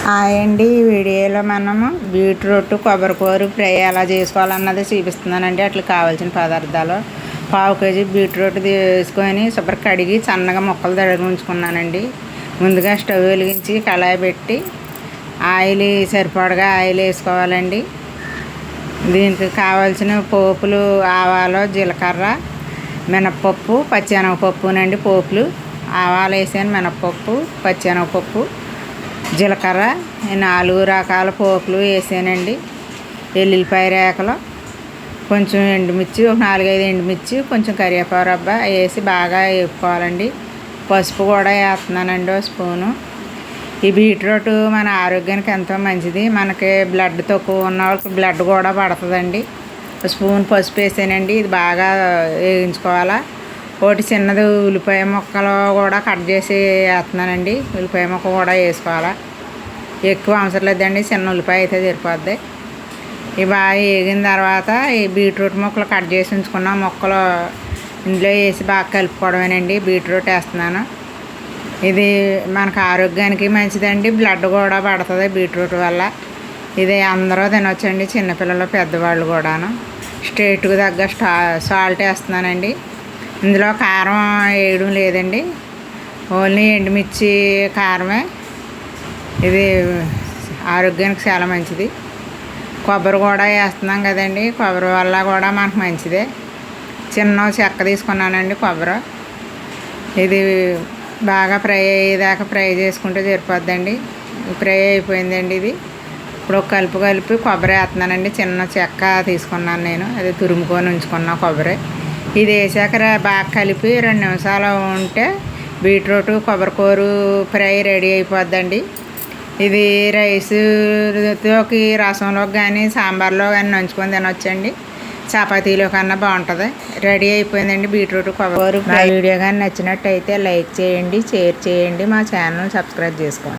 Hi అండి. ఈ వీడియోలో మనము బీట్రూట్ కొబ్బరికూర ఫ్రై ఎలా చేసుకోవాలన్నది చూపిస్తున్నానండి. అట్లా కావాల్సిన పదార్థాలు: పావు కేజీ బీట్రూట్ తీసుకొని శుభ్రం కడిగి సన్నగా ముక్కలు తరిగి ఉంచుకున్నానండి. ముందుగా స్టవ్ వెలిగించి కళాయి పెట్టి ఆయిల్ సరిపడగా ఆయిల్ వేసుకోవాలండి. దీనికి కావాల్సిన పోపులు: ఆవాలు, జీలకర్ర, మినప్పప్పు, పచ్చెనగపప్పునండి. పోపులు: ఆవాలు వేసాను, మినప్పప్పు, పచ్చెనగపప్పు, జీలకర్ర, 4 రకాల పోపులు వేసానండి. ఎల్లుల్లిపాయ రేకలు, కొంచెం ఎండుమిర్చి, ఒక 4-5 ఎండుమిర్చి, కొంచెం కరివేపాకు రబ్బ వేసి బాగా వేపుకోవాలండి. పసుపు కూడా వేస్తున్నానండి, 1 స్పూను. ఈ బీట్రూట్ మన ఆరోగ్యానికి ఎంతో మంచిది. మనకి బ్లడ్ తక్కువ ఉన్న వాళ్ళకి బ్లడ్ కూడా పడుతుందండి. 1 స్పూన్ పసుపు వేసానండి. ఇది బాగా వేయించుకోవాలా. ఒకటి చిన్నది ఉల్లిపాయ ముక్కలు కూడా కట్ చేసి వేస్తున్నానండి. ఉల్లిపాయ ముక్క కూడా వేసుకోవాలా. ఎక్కువ అవసరం లేదండి, చిన్న ఉల్లిపాయ అయితే సరిపోద్ది. ఇవి బాగా వేగిన తర్వాత ఈ బీట్రూట్ ముక్కలు కట్ చేసి ఉంచుకున్న ముక్కలు ఇందులో వేసి బాగా కలుపుకోవడమేనండి. బీట్రూట్ వేస్తున్నాను. ఇది మనకు ఆరోగ్యానికి మంచిదండి. బ్లడ్ కూడా పడుతుంది బీట్రూట్ వల్ల. ఇది అందరూ తినొచ్చండి, చిన్నపిల్లలు, పెద్దవాళ్ళు కూడాను. స్టేట్కి తగ్గ సాల్ట్ వేస్తున్నానండి. ఇందులో కారం వేయడం లేదండి, ఓన్లీ ఎండుమిర్చి కారమే. ఇది ఆరోగ్యానికి చాలా మంచిది. కొబ్బరి కూడా వేస్తున్నాం కదండి, కొబ్బరి వల్ల కూడా మనకు మంచిదే. చిన్న చెక్క తీసుకున్నానండి కొబ్బరి. ఇది బాగా ఫ్రై అయ్యేదాకా ఫ్రై చేసుకుంటే సరిపోద్దండి. ఫ్రై అయిపోయిందండి. ఇది ఇప్పుడు కలిపి కొబ్బరి వేస్తున్నానండి. చిన్న చెక్క తీసుకున్నాను నేను, అది తురుముకొని ఉంచుకున్న కొబ్బరి. ఇది వేసాక బాగా కలిపి 2 నిమిషాలు ఉంటే బీట్రూట్ కొబ్బరికూర ఫ్రై రెడీ అయిపోద్దండి. ఇది రైస్లోకి, రసంలోకి కానీ, సాంబార్లో కానీ నంచుకొని తినొచ్చండి. చపాతీలో కన్నా బాగుంటుంది. రెడీ అయిపోయిందండి బీట్రూట్ కొబ్బరికూర. మా వీడియో కానీ నచ్చినట్టయితే లైక్ చేయండి, షేర్ చేయండి, మా ఛానల్ సబ్స్క్రైబ్ చేసుకోండి.